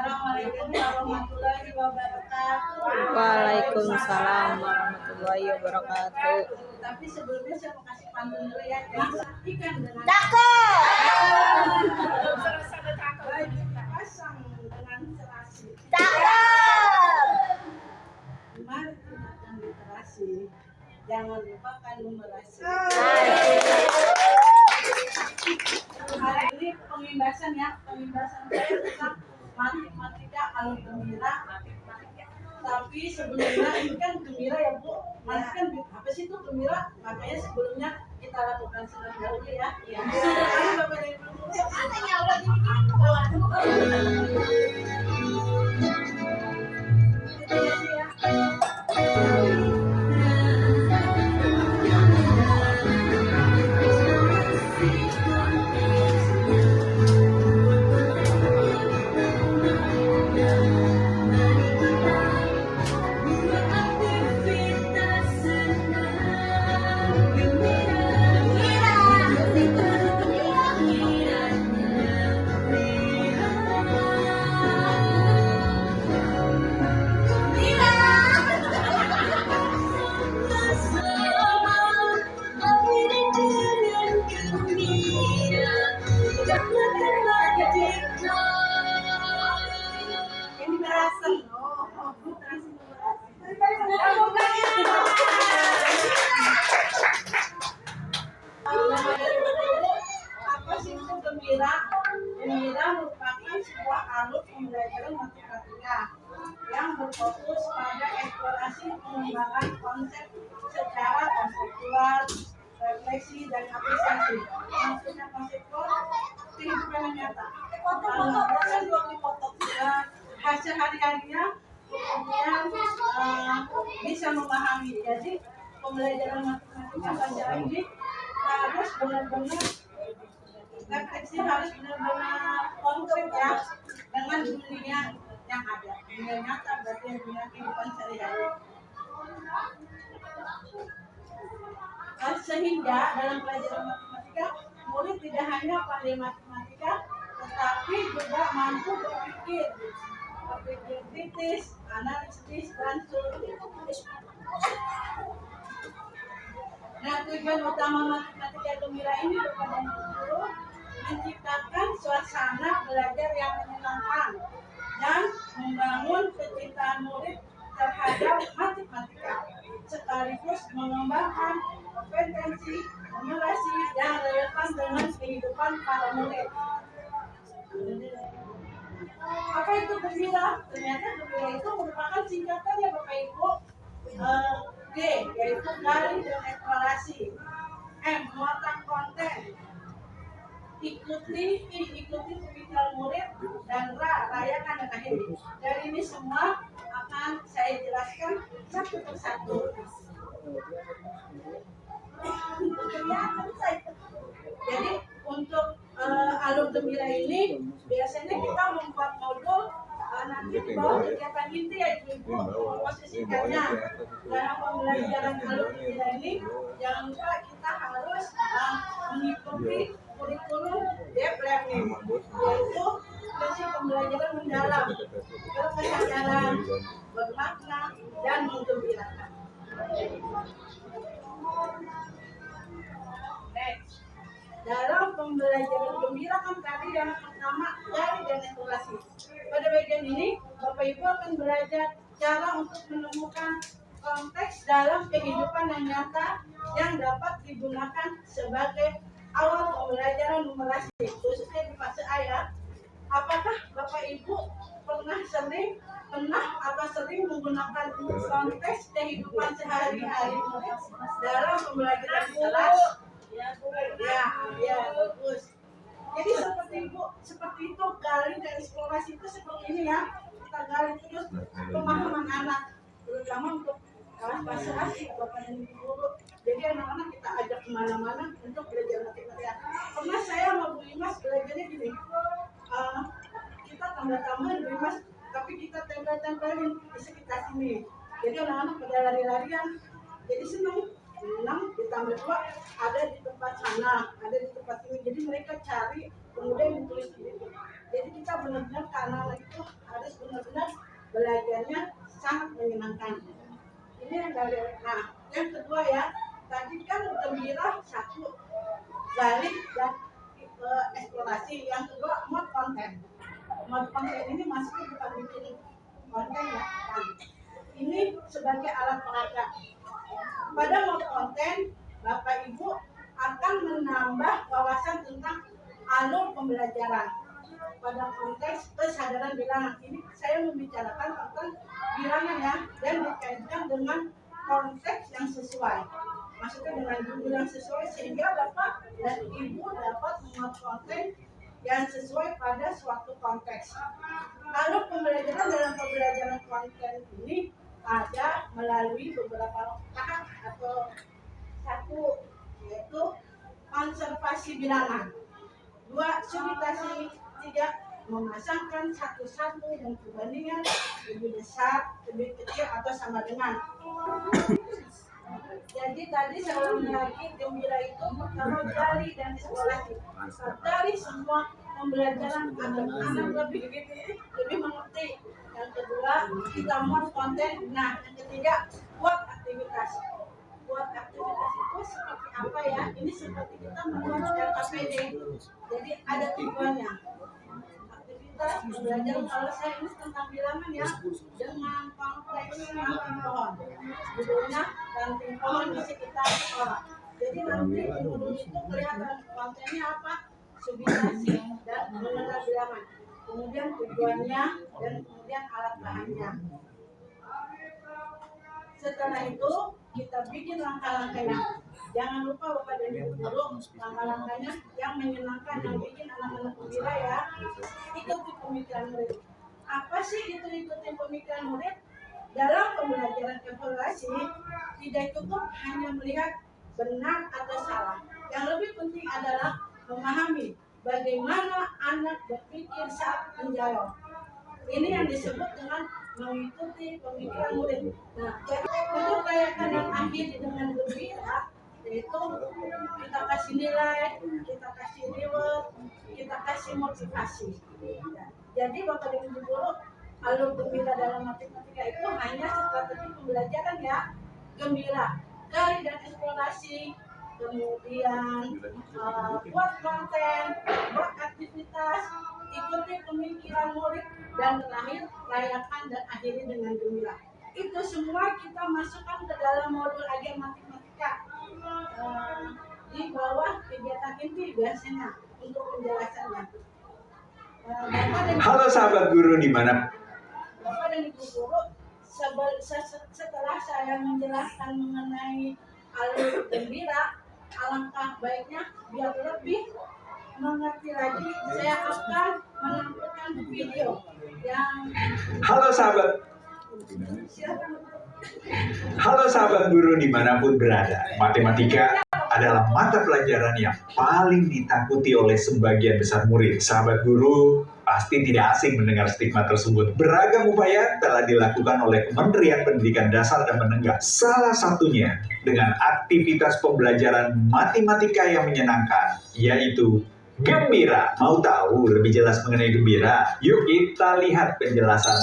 Assalamualaikum warahmatullahi wabarakatuh. Waalaikumsalam warahmatullahi wabarakatuh. Tapi sebelumnya saya mau kasih pantun dulu ya. Ikan dengan baju pasang dengan serasi. Mari gunakan literasi. Jangan lupakan numerasi. Hari ini pengimbasan ya, pengimbasan saya tentang matematika alur gembira. Tapi sebelumnya ini kan gembira ya Bu, nanti kan apa sih itu gembira? Makanya sebelumnya kita lakukan senam dahulu ya. Ayo Bapak dan Ibu. Gembira merupakan sebuah alur pembelajaran matematika yang berfokus pada eksplorasi pengembangan konsep secara konseptual, refleksi dan apresiasi. Maksudnya konseptual kehidupan yang nyata. Bukan dua dipotong hasil hari-harinya, kemudian bisa memahami. Jadi pembelajaran matematika pelajaran ini harus benar-benar refleksi, harus benar-benar konkret ya dengan dunia yang ada, dunia nyata, berarti dunia kehidupan sehari-hari. Sehingga dalam pelajaran matematika murid tidak hanya pandai matematika, tetapi juga mampu berpikir kritis, analitis, dan solutif. Nah, tujuan utama matematika gembira ini kepada guru menciptakan suasana belajar yang menyenangkan dan membangun kecintaan murid terhadap matematika, sekaligus mengembangkan kompetensi numerasi yang relevan dengan kehidupan para murid. Apa itu gembira? Ternyata gembira itu merupakan singkatan ya Bapak Ibu. G yaitu gali dan eksplorasi. M muatan konten. Ikuti pemikiran murid, dan rayakan dan akhiri. Dari ini semua akan saya jelaskan satu persatu. Jadi untuk alur gembira ini biasanya kita membuat modul nanti di bawah kegiatan inti ya Ibu posisikannya. Dalam pembelajaran alur gembira ini jangan lupa kita harus mengikuti kurikulum deep learning, yaitu prinsip pembelajaran mendalam, berkesadaran, bermakna, dan menggembirakan. Next. Dalam pembelajaran gembira kan tadi yang pertama gali dan eksplorasi. Pada bagian ini Bapak Ibu akan belajar cara untuk menemukan konteks dalam kehidupan yang nyata yang dapat digunakan sebagai awal pembelajaran numerasi, khususnya di fase A ya. Apakah Bapak Ibu sering menggunakan konteks kehidupan sehari-hari dalam pembelajaran kelas? Ya, bagus. Jadi seperti itu gali dan eksplorasi itu seperti ini ya. Kita gali terus pemahaman anak, terutama untuk kelas fase A Bapak dan Ibu guru. Jadi anak-anak kita ajak kemana-mana untuk belajar matematika. Pernah saya sama Bu Imas belajarnya gini, kita tambah-tambahan Bu Imas, tapi kita tempel-tempelin di sekitar sini. Jadi anak-anak pada lari-larian, jadi senang. 6 ditambah 2 ada di tempat sana, ada di tempat ini. Jadi mereka cari, kemudian ditulis gitu. Jadi kita benar-benar karena itu ada belajarnya sangat menyenangkan. Ini yang dari. Nah, yang kedua ya, tadi kan gembira satu, gali dan eksplorasi. Yang kedua mod konten. Mod konten ini maksudnya bukan bikin konten ya, kan? Ini sebagai alat peraga. Pada mod konten, Bapak Ibu akan menambah wawasan tentang alur pembelajaran pada konteks kesadaran bilangan. Ini saya membicarakan tentang bilangan ya, dan dikaitkan dengan konteks yang sesuai. Maksudnya dengan guru yang sesuai, sehingga Bapak dan Ibu dapat membuat konten yang sesuai pada suatu konteks. Alur pembelajaran dalam pembelajaran konten ini ada melalui beberapa tahap atau satu, yaitu konservasi bilangan, dua, subitasi, tiga, memasangkan satu-satu dan perbandingan lebih besar, lebih kecil atau sama dengan. Jadi tadi saya ulangi lagi, gembira itu pertama gali dan eksplorasi. Dari semua pembelajaran anak-anak lebih mengerti. Yang kedua, kita mod konten. Nah, yang ketiga, buat aktivitas. Buat aktivitas itu seperti apa ya? Ini seperti kita membuat LKPD. Jadi ada tujuannya. Aktivitas belajar, kalau saya ini tentang bilangan ya, dengan konteks ranting pohon. Judulnya ranting pohon di sekitar sekolah. Jadi nanti di modul itu kelihatan kontennya apa, subitasi dan mengenal bilangan. Kemudian tujuannya dan kemudian alat bahannya. Setelah itu kita bikin langkah-langkahnya. Jangan lupa Bapak dan Ibu guru, langkah-langkahnya yang menyenangkan, yang bikin anak-anak gembira ya. Ikuti pemikiran murid. Apa sih itu ikuti pemikiran murid? Dalam pembelajaran evaluasi tidak cukup hanya melihat benar atau salah. Yang lebih penting adalah memahami bagaimana anak berpikir saat menjawab. Ini yang disebut dengan mengikuti pemikiran murid. Nah, untuk rayakan yang akhir dengan gembira, yaitu kita kasih nilai, kita kasih reward, kita kasih motivasi. Jadi Bapak dan Ibu guru, alur gembira dalam matematika itu hanya strategi pembelajaran ya. Gembira, gali dan eksplorasi, kemudian buat konten, buat aktivitas, ikuti pemikiran murid, dan terakhir rayakan dan akhiri dengan gembira. Itu semua kita masukkan ke dalam modul ajar matematika di bawah kegiatan inti biasanya untuk penjelasannya. Halo sahabat guru di mana? Bapak dan Ibu guru, setelah saya menjelaskan mengenai alur gembira, alangkah baiknya biar lebih mengerti lagi, saya akan menampilkan video yang. Halo sahabat guru dimanapun berada. Matematika adalah mata pelajaran yang paling ditakuti oleh sebagian besar murid. Sahabat guru pasti tidak asing mendengar stigma tersebut. Beragam upaya telah dilakukan oleh Kementerian Pendidikan Dasar dan Menengah. Salah satunya dengan aktivitas pembelajaran matematika yang menyenangkan, yaitu gembira. Mau tahu lebih jelas mengenai gembira? Yuk kita lihat penjelasan.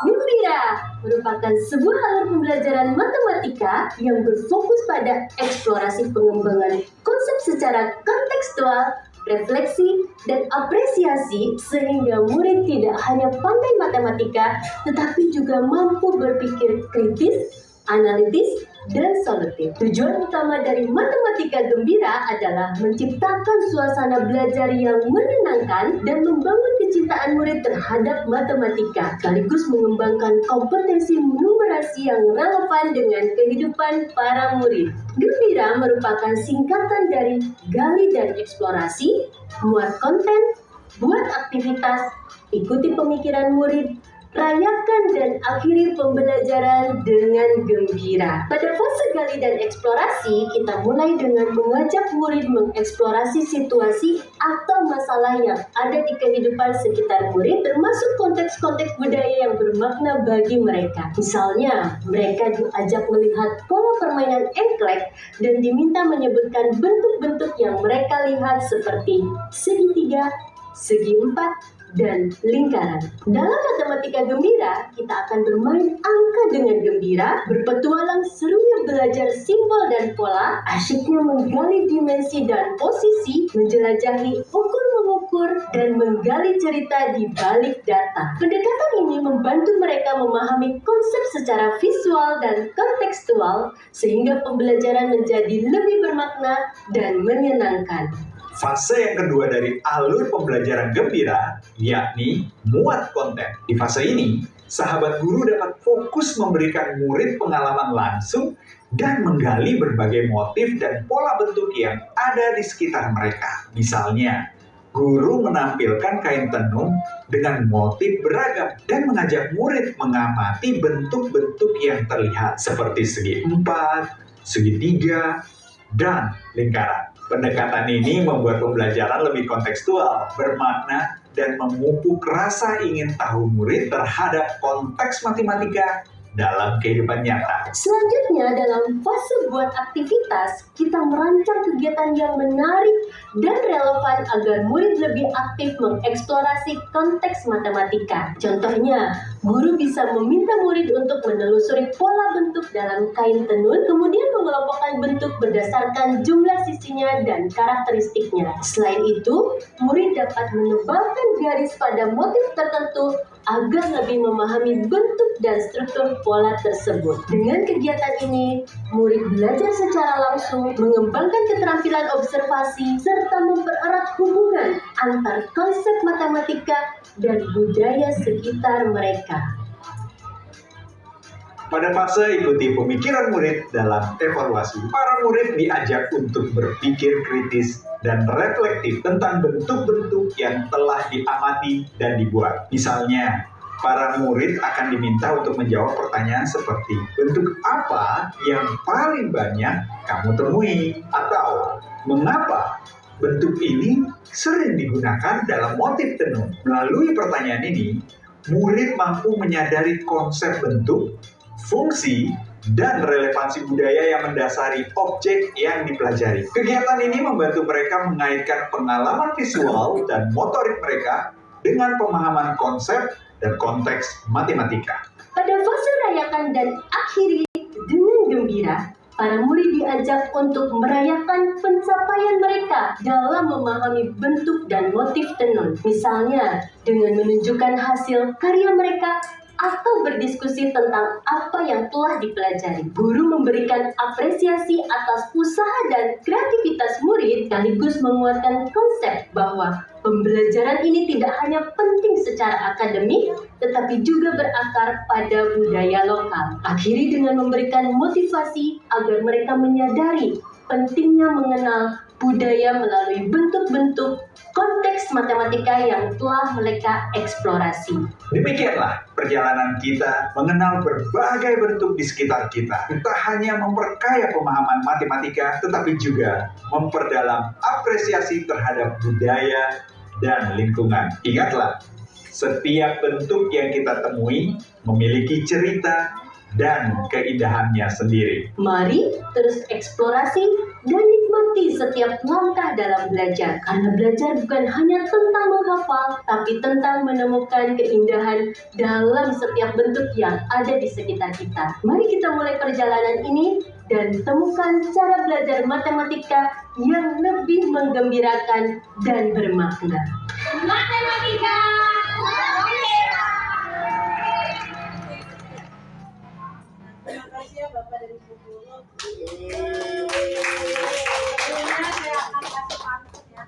Gembira merupakan sebuah alur pembelajaran matematika yang berfokus pada eksplorasi pengembangan konsep secara kontekstual, refleksi, dan apresiasi sehingga murid tidak hanya pandai matematika tetapi juga mampu berpikir kritis, analitis, dan solutif. Tujuan utama dari matematika gembira adalah menciptakan suasana belajar yang menyenangkan dan membangun kecintaan murid terhadap matematika, sekaligus mengembangkan kompetensi numerasi yang relevan dengan kehidupan para murid. Gembira merupakan singkatan dari gali dan eksplorasi, muat konten, buat aktivitas, ikuti pemikiran murid, rayakan dan akhiri pembelajaran dengan gembira. Pada fase gali dan eksplorasi, kita mulai dengan mengajak murid mengeksplorasi situasi atau masalah yang ada di kehidupan sekitar murid, termasuk konteks-konteks budaya yang bermakna bagi mereka. Misalnya, mereka diajak melihat pola permainan engklek dan diminta menyebutkan bentuk-bentuk yang mereka lihat seperti segitiga, segi empat, dan lingkaran. Dalam matematika gembira, kita akan bermain angka dengan gembira, berpetualang serunya belajar simbol dan pola, asyiknya menggali dimensi dan posisi, menjelajahi ukur-mengukur, dan menggali cerita di balik data. Pendekatan ini membantu mereka memahami konsep secara visual dan kontekstual, sehingga pembelajaran menjadi lebih bermakna dan menyenangkan. Fase yang kedua dari alur pembelajaran gembira, yakni muat konten. Di fase ini, sahabat guru dapat fokus memberikan murid pengalaman langsung dan menggali berbagai motif dan pola bentuk yang ada di sekitar mereka. Misalnya, guru menampilkan kain tenun dengan motif beragam dan mengajak murid mengamati bentuk-bentuk yang terlihat seperti segi empat, segitiga, dan lingkaran. Pendekatan ini membuat pembelajaran lebih kontekstual, bermakna, dan memupuk rasa ingin tahu murid terhadap konteks matematika dalam kehidupan nyata. Selanjutnya, dalam fase buat aktivitas, kita merancang kegiatan yang menarik dan relevan agar murid lebih aktif mengeksplorasi konteks matematika. Contohnya, guru bisa meminta murid untuk menelusuri pola bentuk dalam kain tenun, kemudian mengelompokkan bentuk berdasarkan jumlah sisinya dan karakteristiknya. Selain itu, murid dapat menebalkan garis pada motif tertentu agar lebih memahami bentuk dan struktur pola tersebut. Dengan kegiatan ini, murid belajar secara langsung, mengembangkan keterampilan observasi, serta mempererat hubungan antar konsep matematika dan budaya sekitar mereka. Pada fase ikuti pemikiran murid dalam evaluasi, para murid diajak untuk berpikir kritis dan reflektif tentang bentuk-bentuk yang telah diamati dan dibuat. Misalnya, para murid akan diminta untuk menjawab pertanyaan seperti bentuk apa yang paling banyak kamu temui? Atau mengapa bentuk ini sering digunakan dalam motif tenun? Melalui pertanyaan ini, murid mampu menyadari konsep bentuk, fungsi, dan relevansi budaya yang mendasari objek yang dipelajari. Kegiatan ini membantu mereka mengaitkan pengalaman visual dan motorik mereka dengan pemahaman konsep dan konteks matematika. Pada fase rayakan dan akhiri dengan gembira, para murid diajak untuk merayakan pencapaian mereka dalam memahami bentuk dan motif tenun. Misalnya, dengan menunjukkan hasil karya mereka atau berdiskusi tentang apa yang telah dipelajari. Guru memberikan apresiasi atas usaha dan kreativitas murid, sekaligus menguatkan konsep bahwa pembelajaran ini tidak hanya penting secara akademik, tetapi juga berakar pada budaya lokal. Akhiri dengan memberikan motivasi agar mereka menyadari pentingnya mengenal budaya melalui bentuk-bentuk konteks matematika yang telah mereka eksplorasi. Demikianlah perjalanan kita mengenal berbagai bentuk di sekitar kita. Tak hanya memperkaya pemahaman matematika, tetapi juga memperdalam apresiasi terhadap budaya dan lingkungan. Ingatlah, setiap bentuk yang kita temui memiliki cerita dan keindahannya sendiri. Mari terus eksplorasi dan nikmati setiap langkah dalam belajar. Karena belajar bukan hanya tentang menghafal, tapi tentang menemukan keindahan dalam setiap bentuk yang ada di sekitar kita. Mari kita mulai perjalanan ini dan temukan cara belajar matematika yang lebih menggembirakan dan bermakna. Matematika! Terima kasih ya Bapak dari Bu Guru. Sebelumnya saya akan kasih pantun ya.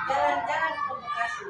Jalan-jalan ke Bekasi.